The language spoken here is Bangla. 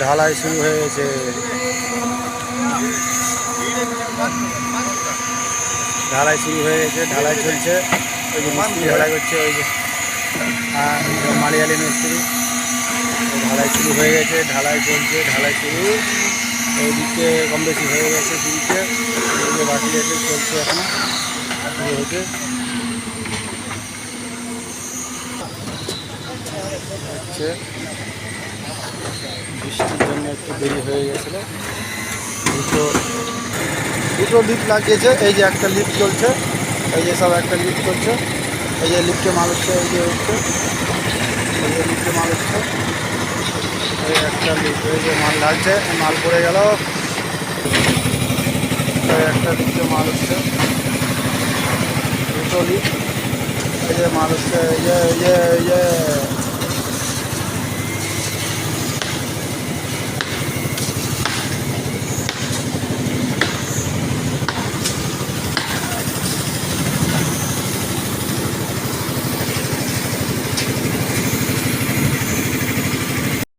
ঢালাই শুরু হয়ে গেছে। ঢালাই শুরু হয়ে গেছে, ঢালাই চলছে। ওই যে মিস্ত্রি ঢালাই করছে, ওই যে মালিয়ালি মিস্ত্রি। ঢালাই শুরু হয়ে গেছে, ঢালাই চলছে, ঢালাই শুরু। ওইদিকে কম বেশি হয়ে গেছে, সিঁড়িতে বাকি আছে, চলছে এখনো শুরু হয়েছে। হচ্ছে বৃষ্টির জন্য একটু দেরি হয়ে গেছিলো। দুটো লিফট লাগিয়েছে। এই যে একটা লিফট চলছে, এই যে সব একটা লিফট চলছে। এই যে লিফটে মাল হচ্ছে, এই যে উঠছে, এই যে লিফটে মাল হচ্ছে। এই একটা লিফট, এই যে মাল ঢালছে, মাল পড়ে গেল। এই একটা লিফটে মাল হচ্ছে, দুটো লিফট। এই যে মাল হচ্ছে, এই যে